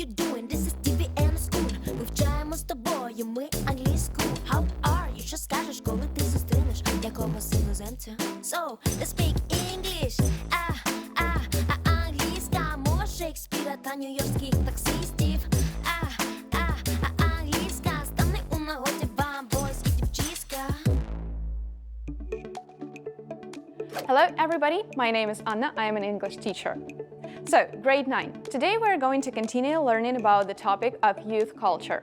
you doing? This is TV and school. Вивчаємо з тобою ми англійську. How are you? Що скажеш, коли ти зустрінеш якогось іноземця? So, let's speak English. Англійська мова Шекспіра та нью-йоркських таксистів. Англійська стане у нагоді вам, бойські дівчиська. Hello everybody, my name is Anna, I am an English teacher. So, grade 9. Today we're going to continue learning about the topic of youth culture.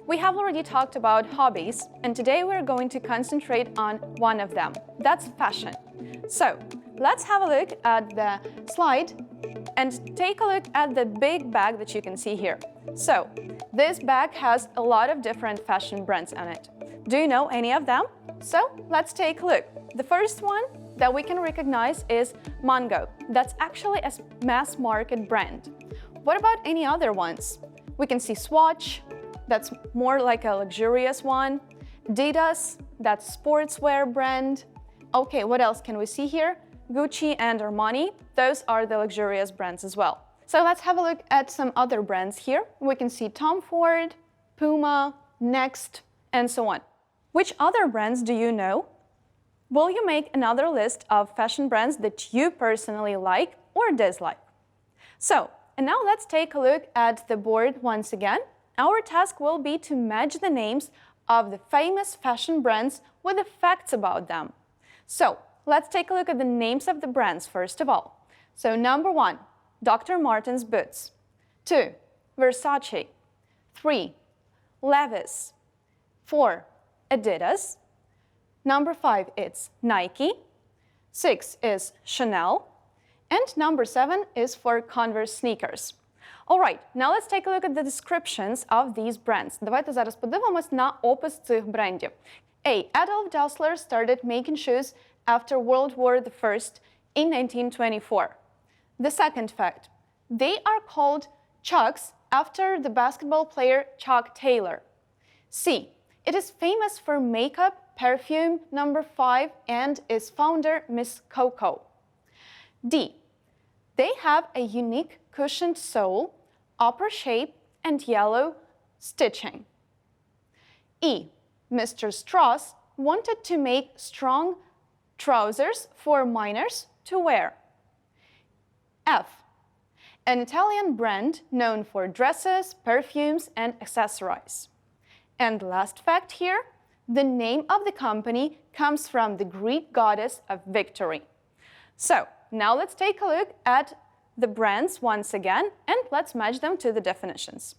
We have already talked about hobbies, and today we're going to concentrate on one of them. That's fashion. So, let's have a look at the slide and take a look at the big bag that you can see here. So, this bag has a lot of different fashion brands on it. Do you know any of them? So, let's take a look. The first one that we can recognize is Mango. That's actually a mass market brand. What about any other ones? We can see Swatch, that's more like a luxurious one. Adidas, that's sportswear brand. Okay, what else can we see here? Gucci and Armani, those are the luxurious brands as well. So let's have a look at some other brands here. We can see Tom Ford, Puma, Next, and so on. Which other brands do you know? Will you make another list of fashion brands that you personally like or dislike? So, and now let's take a look at the board once again. Our task will be to match the names of the famous fashion brands with the facts about them. So, let's take a look at the names of the brands first of all. So, number 1, Dr. Martens boots. 2, Versace. 3, Levi's. 4, Adidas. Number 5, it's Nike. 6 is Chanel. And number 7 is for Converse sneakers. All right, now let's take a look at the descriptions of these brands. Давайте зараз подивимось на опис цих брендів. A. Adolf Dassler started making shoes after World War I in 1924. The second fact, they are called Chucks after the basketball player Chuck Taylor. C. It is famous for makeup, perfume, number 5, and its founder, Miss Coco. D. They have a unique cushioned sole, upper shape, and yellow stitching. E. Mr. Strauss wanted to make strong trousers for miners to wear. F. An Italian brand known for dresses, perfumes, and accessories. And last fact here, the name of the company comes from the Greek goddess of victory. So, now let's take a look at the brands once again, and let's match them to the definitions.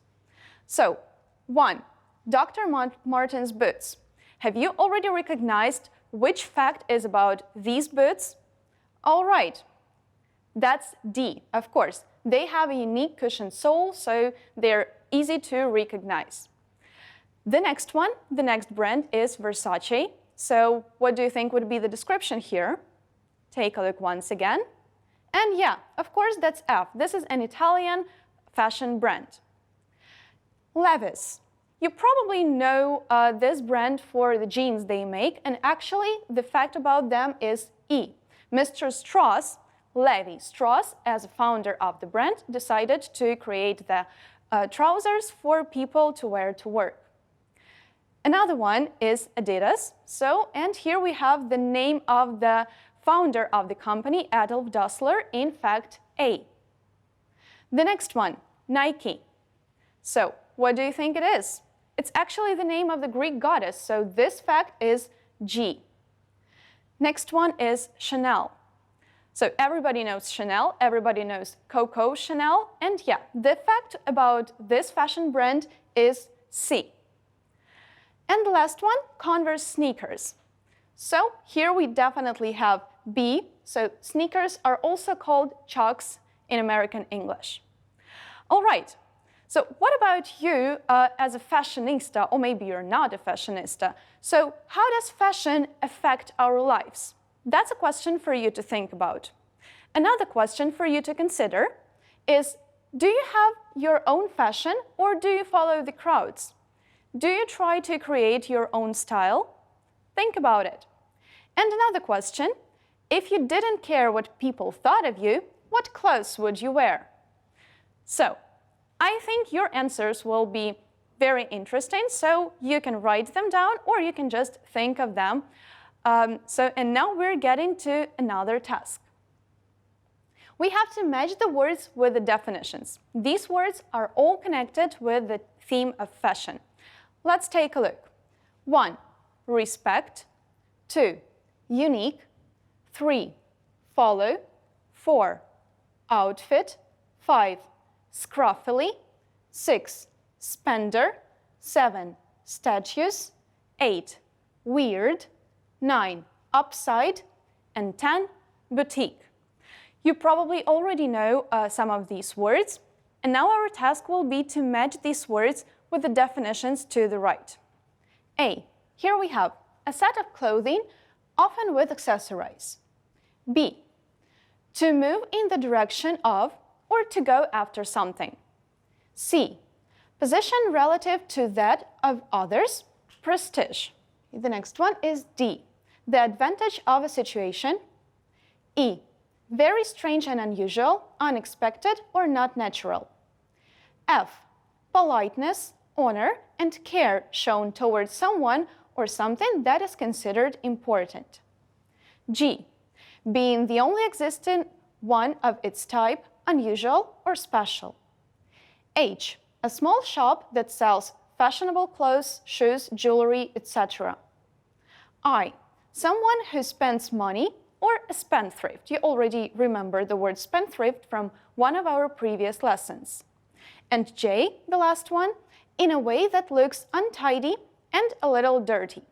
So, 1. Dr. Martens boots. Have you already recognized which fact is about these boots? All right, that's D, of course. They have a unique cushioned sole, so they're easy to recognize. The next one, the next brand is Versace. So what do you think would be the description here? Take a look once again. And yeah, of course, that's F. This is an Italian fashion brand. Levi's. You probably know this brand for the jeans they make, and actually the fact about them is E. Mr. Strauss, Levi Strauss, as a founder of the brand, decided to create the trousers for people to wear to work. Another one is Adidas. So, and here we have the name of the founder of the company, Adolf Dassler, in fact, A. The next one, Nike. So, what do you think it is? It's actually the name of the Greek goddess, so this fact is G. Next one is Chanel. So everybody knows Chanel, everybody knows Coco Chanel, and yeah, the fact about this fashion brand is C. And the last one, Converse sneakers. So here we definitely have B, so sneakers are also called Chucks in American English. All right, so what about you as a fashionista, or maybe you're not a fashionista? So how does fashion affect our lives? That's a question for you to think about. Another question for you to consider is, do you have your own fashion or do you follow the crowds? Do you try to create your own style? Think about it. And another question, if you didn't care what people thought of you, what clothes would you wear? So, I think your answers will be very interesting, so you can write them down or you can just think of them. And now we're getting to another task. We have to match the words with the definitions. These words are all connected with the theme of fashion. Let's take a look. 1. Respect. 2. Unique. 3. Follow. 4. Outfit. 5. Scruffily. 6. Spender. 7. Statues. 8. Weird. 9. Upside. And 10. Boutique. You probably already know some of these words, and now our task will be to match these words with the definitions to the right. A. Here we have a set of clothing, often with accessories. B. To move in the direction of or to go after something. C. Position relative to that of others, prestige. The next one is D. The advantage of a situation. E. Very strange and unusual, unexpected, or not natural. F. Politeness, honor, and care shown towards someone or something that is considered important. G. Being the only existent one of its type, unusual, or special. H. A small shop that sells fashionable clothes, shoes, jewelry, etc. I. Someone who spends money, or a spendthrift. You already remember the word spendthrift from one of our previous lessons. And J, the last one, in a way that looks untidy and a little dirty.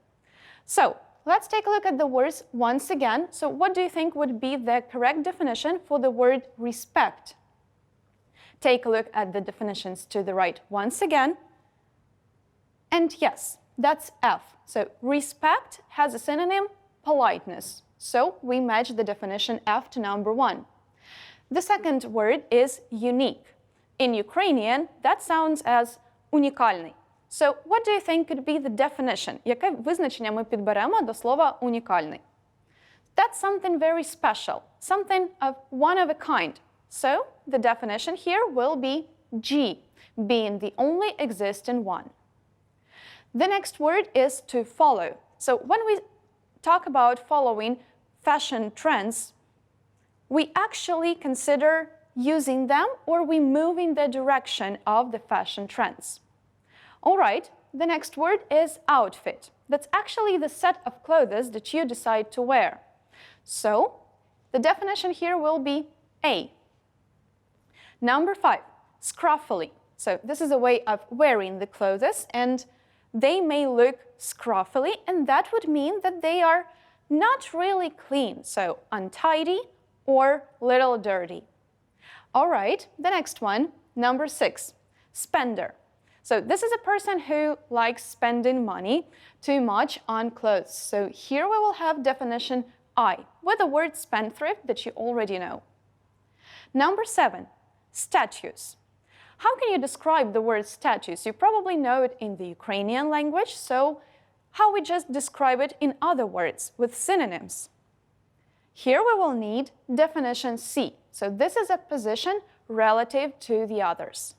So let's take a look at the words once again. So what do you think would be the correct definition for the word respect? Take a look at the definitions to the right once again. And yes, that's F. So respect has a synonym, politeness. So we match the definition F to number 1. The second word is unique. In Ukrainian, that sounds as унікальний. So what do you think could be the definition? Яке визначення ми підберемо до слова унікальний? That's something very special, something of one of a kind. So the definition here will be G, being the only existing one. The next word is to follow. So when we talk about following fashion trends, we actually consider using them or we move in the direction of the fashion trends. All right, the next word is outfit. That's actually the set of clothes that you decide to wear. So the definition here will be A. Number 5, scruffily. So this is a way of wearing the clothes, and they may look scruffily, and that would mean that they are not really clean, so untidy or little dirty. All right, the next one, number 6, spender. So this is a person who likes spending money too much on clothes. So here we will have definition I, with the word spendthrift that you already know. Number 7, statues. How can you describe the word statues? You probably know it in the Ukrainian language, so how we just describe it in other words with synonyms? Here we will need definition C. So this is a position relative to the others.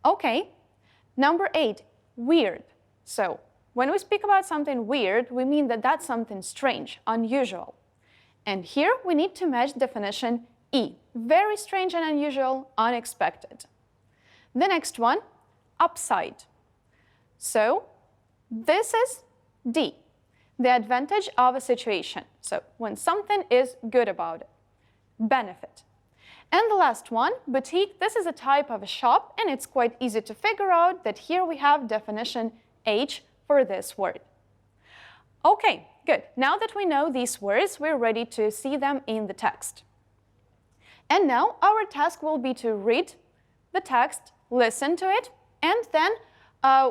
Okay, number 8, weird. So when we speak about something weird, we mean that that's something strange, unusual. And here we need to match definition E, very strange and unusual, unexpected. The next one, upside. So this is D, the advantage of a situation. So when something is good about it, benefit. And the last one, boutique, this is a type of a shop, and it's quite easy to figure out that here we have definition H for this word. Okay, good. Now that we know these words, we're ready to see them in the text. And now our task will be to read the text, listen to it, and then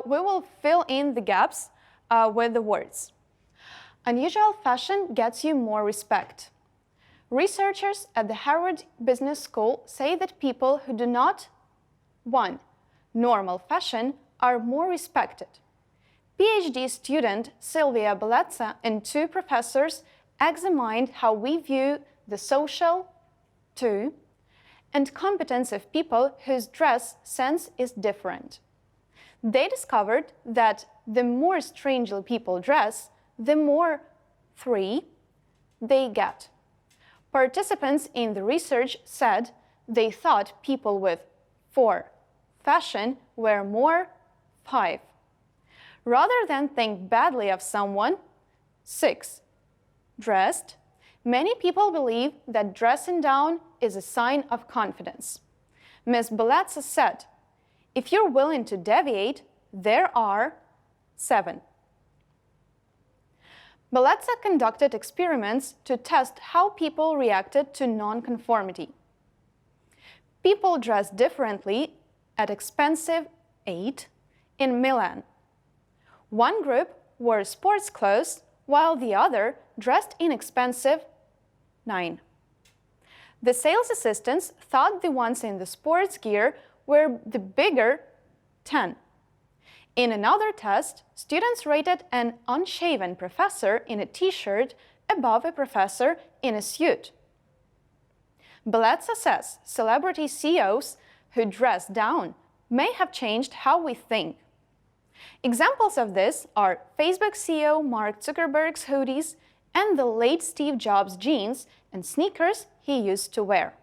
we will fill in the gaps with the words. Unusual fashion gets you more respect. Researchers at the Harvard Business School say that people who do not want normal fashion are more respected. PhD student Sylvia Belezza and 2 professors examined how we view the social, 2, and competence of people whose dress sense is different. They discovered that the more strangely people dress, the more 3 they get. Participants in the research said they thought people with 4 fashion were more 5. Rather than think badly of someone, 6 dressed, many people believe that dressing down is a sign of confidence. Ms. Belatsa said, if you're willing to deviate, there are 7. Belatsa conducted experiments to test how people reacted to nonconformity. People dressed differently at expensive 8 in Milan. One group wore sports clothes, while the other dressed in expensive 9. The sales assistants thought the ones in the sports gear were the bigger 10. In another test, students rated an unshaven professor in a t-shirt above a professor in a suit. Belatsa says celebrity CEOs who dress down may have changed how we think. Examples of this are Facebook CEO Mark Zuckerberg's hoodies and the late Steve Jobs jeans and sneakers he used to wear.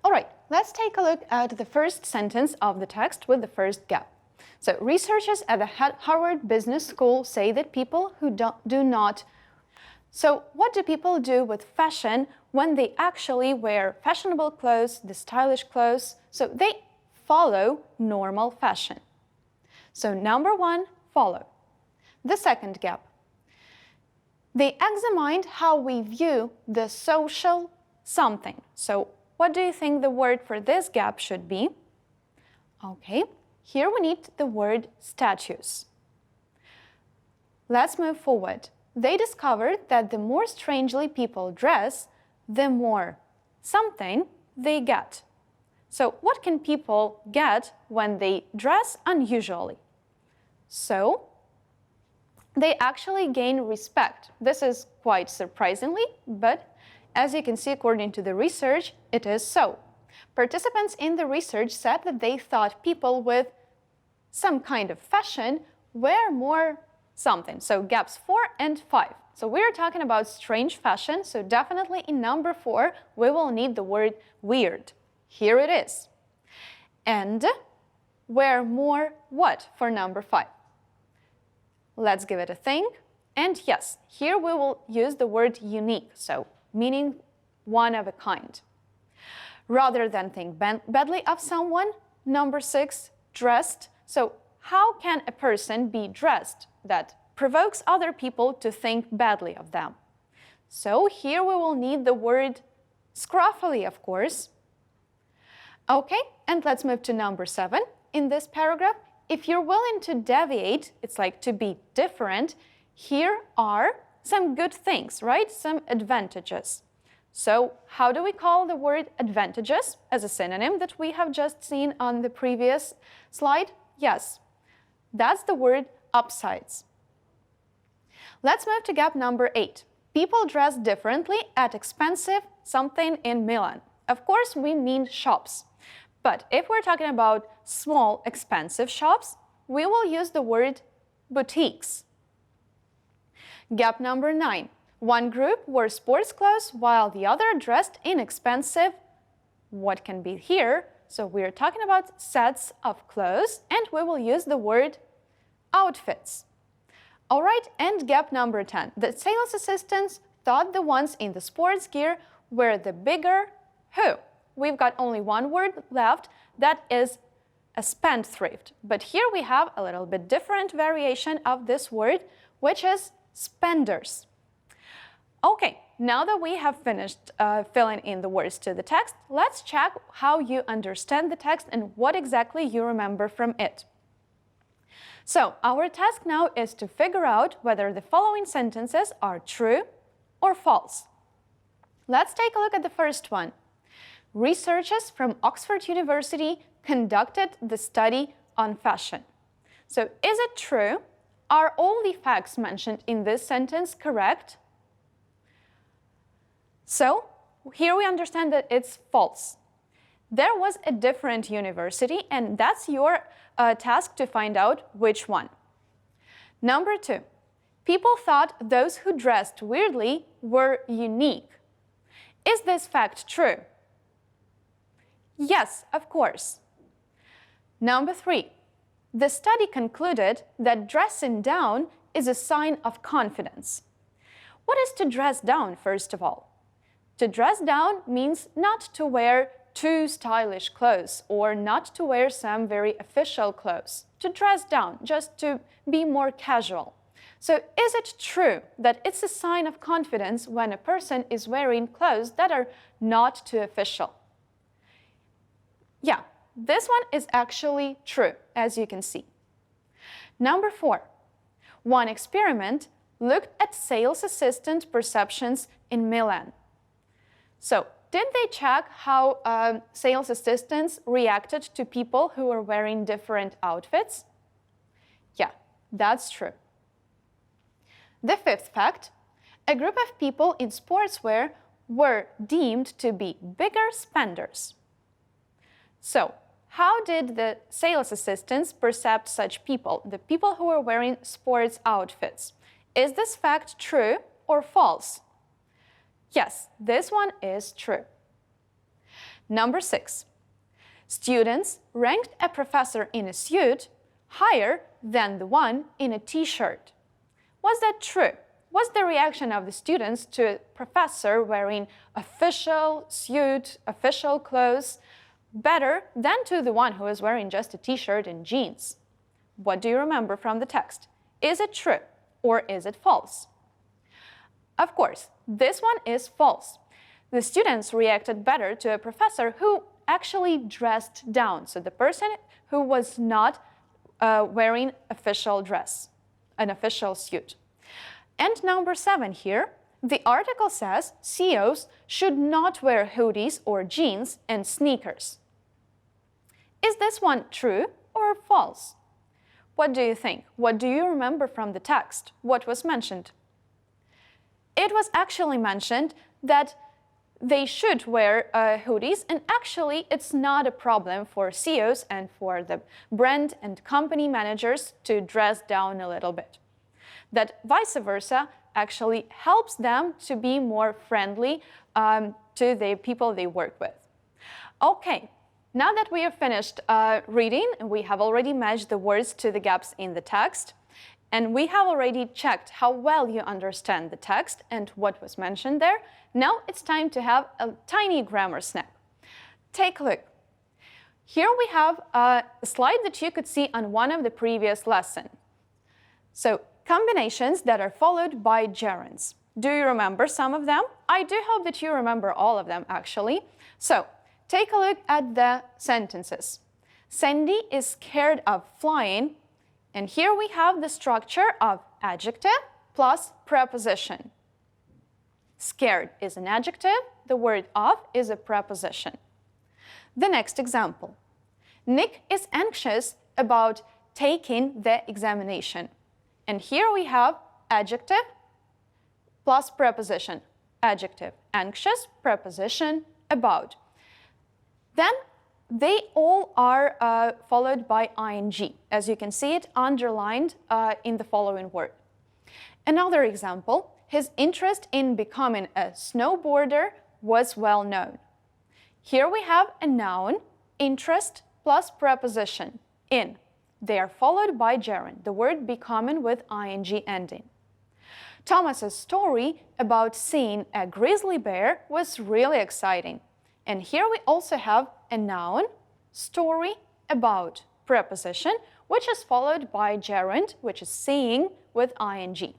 All right, let's take a look at the first sentence of the text with the first gap. So, researchers at the Harvard Business School say that people who do not... So, what do people do with fashion when they actually wear fashionable clothes, the stylish clothes? So, they follow normal fashion. So, number 1, follow. The second gap. They examined how we view the social something. So, what do you think the word for this gap should be? Okay, here we need the word status. Let's move forward. They discovered that the more strangely people dress, the more something they get. So, what can people get when they dress unusually? So, they actually gain respect. This is quite surprisingly, but as you can see, according to the research, it is so. Participants in the research said that they thought people with some kind of fashion wear more something. So, gaps 4 and 5. So, we're talking about strange fashion, so definitely in number 4, we will need the word weird. Here it is. And wear more what for number 5? Let's give it a think. And yes, here we will use the word unique, so meaning one of a kind. Rather than think badly of someone, number 6, dressed. So how can a person be dressed that provokes other people to think badly of them? So here we will need the word scruffily, of course. Okay, and let's move to number 7 in this paragraph. If you're willing to deviate, it's like to be different, here are some good things, right? Some advantages. So how do we call the word advantages as a synonym that we have just seen on the previous slide? Yes, that's the word upsides. Let's move to gap number 8. People dress differently at expensive something in Milan. Of course, we mean shops. But if we're talking about small, expensive shops, we will use the word boutiques. Gap number 9. One group wore sports clothes while the other dressed in expensive, what can be here? So we're talking about sets of clothes, and we will use the word outfits. All right, and gap number 10. The sales assistants thought the ones in the sports gear were the bigger who? We've got only one word left, that is a spendthrift. But here we have a little bit different variation of this word, which is spenders. Okay, now that we have finished filling in the words to the text, let's check how you understand the text and what exactly you remember from it. So, our task now is to figure out whether the following sentences are true or false. Let's take a look at the first one. Researchers from Oxford University conducted the study on fashion. So, is it true? Are all the facts mentioned in this sentence correct? So, here we understand that it's false. there was a different university, and that's your task to find out which one. Number 2, people thought those who dressed weirdly were unique. Is this fact true? Yes, of course. Number 3, the study concluded that dressing down is a sign of confidence. What is to dress down, first of all? To dress down means not to wear too stylish clothes or not to wear some very official clothes. To dress down, just to be more casual. So is it true that it's a sign of confidence when a person is wearing clothes that are not too official? Yeah, this one is actually true, as you can see. Number 4, one experiment looked at sales assistant perceptions in Milan. So, did they check how sales assistants reacted to people who were wearing different outfits? Yeah, that's true. The 5th fact, a group of people in sportswear were deemed to be bigger spenders. So, how did the sales assistants perceive such people, the people who were wearing sports outfits? Is this fact true or false? Yes, this one is true. Number 6, students ranked a professor in a suit higher than the one in a t-shirt. Was that true? Was the reaction of the students to a professor wearing official suit, official clothes, better than to the one who is wearing just a t-shirt and jeans? What do you remember from the text? Is it true or is it false? Of course, this one is false. The students reacted better to a professor who actually dressed down, so the person who was not wearing official dress, an official suit. And number 7 here, the article says CEOs should not wear hoodies or jeans and sneakers. Is this one true or false? What do you think? What do you remember from the text? What was mentioned? It was actually mentioned that they should wear hoodies, and actually it's not a problem for CEOs and for the brand and company managers to dress down a little bit. That vice versa actually helps them to be more friendly to the people they work with. Okay, now that we have finished reading, we have already matched the words to the gaps in the text, and we have already checked how well you understand the text and what was mentioned there. Now it's time to have a tiny grammar snap. Take a look. Here we have a slide that you could see on one of the previous lessons. So, combinations that are followed by gerunds. Do you remember some of them? I do hope that you remember all of them, actually. So, take a look at the sentences. Sandy is scared of flying. And here we have the structure of adjective plus preposition. Scared is an adjective, the word of is a preposition. The next example. Nick is anxious about taking the examination. And here we have adjective plus preposition. Adjective, anxious, preposition, about. Then they all are followed by ing, as you can see it underlined in the following word. Another example, his interest in becoming a snowboarder was well known. Here we have a noun, interest plus preposition, in. They are followed by gerund, the word becoming with ing ending. Thomas's story about seeing a grizzly bear was really exciting. And here we also have a noun, story, about, preposition, which is followed by gerund, which is seeing with ing.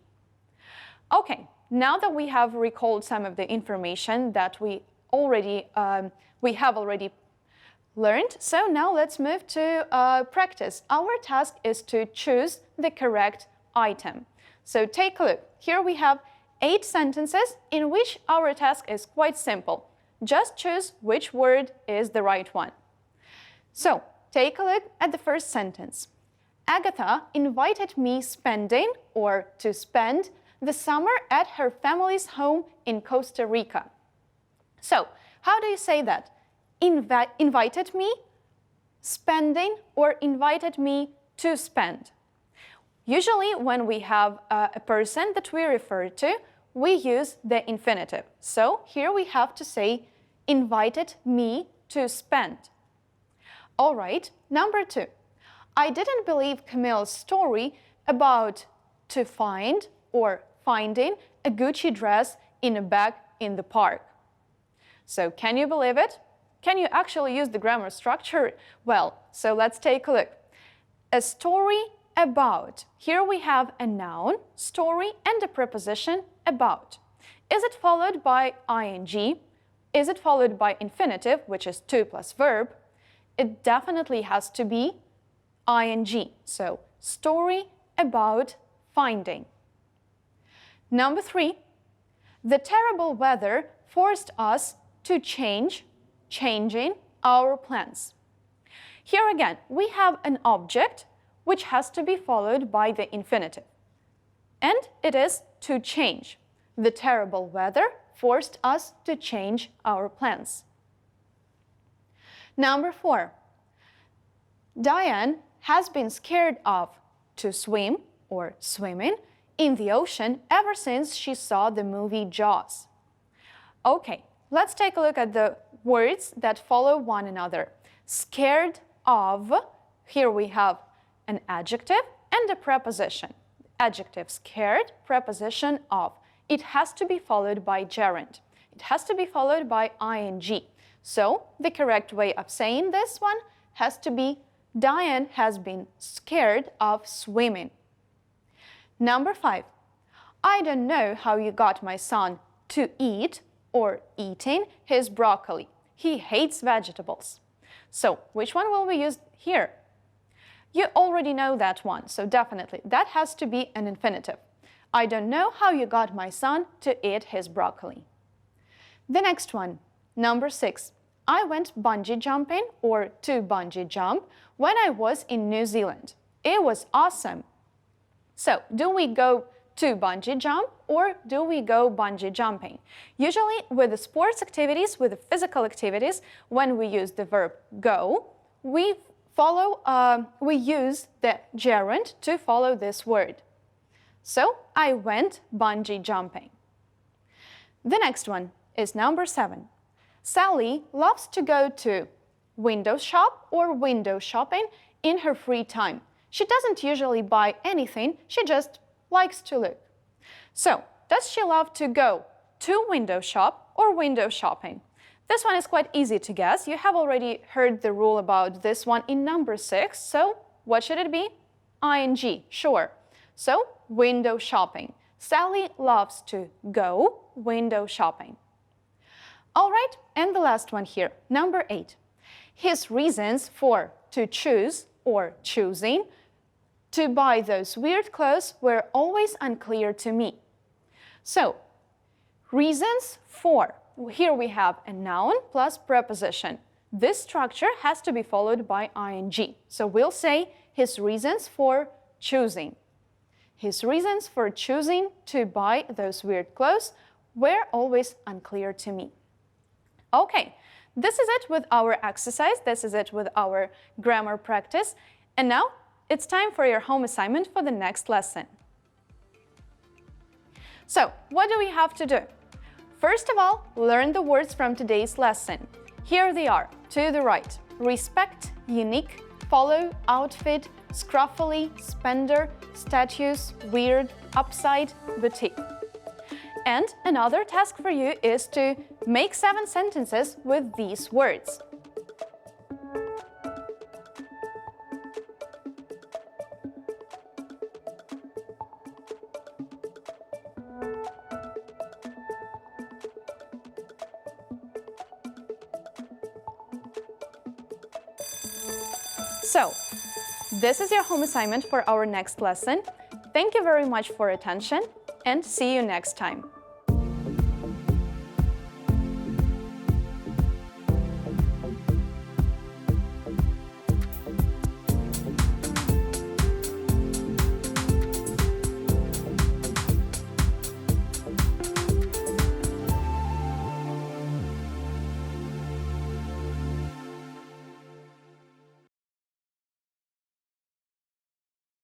Okay, now that we have recalled some of the information that we have already learned, so now let's move to practice. Our task is to choose the correct item. So take a look. Here we have 8 sentences in which our task is quite simple. Just choose which word is the right one. So, take a look at the first sentence. Agatha invited me spending, or to spend, the summer at her family's home in Costa Rica. So, how do you say that? invited me, spending, or invited me to spend. Usually when we have a person that we refer to, we use the infinitive. So here we have to say invited me to spend. All right, number 2. I didn't believe Camille's story about to find or finding a Gucci dress in a bag in the park. So can you believe it? Can you actually use the grammar structure? Well, so let's take a look. A story about. Here we have a noun, story, and a preposition about. Is it followed by ing? Is it followed by infinitive, which is to plus verb? It definitely has to be ing. So, story about finding. Number 3, the terrible weather forced us to changing our plans. Here again, we have an object which has to be followed by the infinitive. And it is to change. The terrible weather forced us to change our plans. Number 4, Diane has been scared of to swim or swimming in the ocean ever since she saw the movie Jaws. Okay, let's take a look at the words that follow one another. Scared of, here we have an adjective and a preposition. Adjective scared, preposition of. It has to be followed by gerund. It has to be followed by ing. So the correct way of saying this one has to be Diane has been scared of swimming. Number 5, I don't know how you got my son to eat or eating his broccoli. He hates vegetables. So which one will we use here? You already know that one, so definitely that has to be an infinitive. I don't know how you got my son to eat his broccoli. The next one, number 6. I went bungee jumping or to bungee jump when I was in New Zealand. It was awesome. So, do we go to bungee jump or do we go bungee jumping? Usually with the sports activities, with the physical activities, when we use the verb go, we use the gerund to follow this word. So, I went bungee jumping. The next one is number 7. Sally loves to go to window shop or window shopping in her free time. She doesn't usually buy anything, she just likes to look. So, does she love to go to window shop or window shopping? This one is quite easy to guess. You have already heard the rule about this one in number 6. So, what should it be? ing, sure. So, window shopping. Sally loves to go window shopping. All right, and the last one here, number 8. His reasons for to choose or choosing to buy those weird clothes were always unclear to me. So, reasons for. Here we have a noun plus preposition. This structure has to be followed by ing. So we'll say his reasons for choosing. His reasons for choosing to buy those weird clothes were always unclear to me. Okay, this is it with our exercise. This is it with our grammar practice. And now it's time for your home assignment for the next lesson. So, what do we have to do? First of all, learn the words from today's lesson. Here they are, to the right. Respect, unique, follow, outfit, scruffily, spender, statues, weird, upside, boutique. And another task for you is to make 7 sentences with these words. So, this is your home assignment for our next lesson. Thank you very much for attention and see you next time.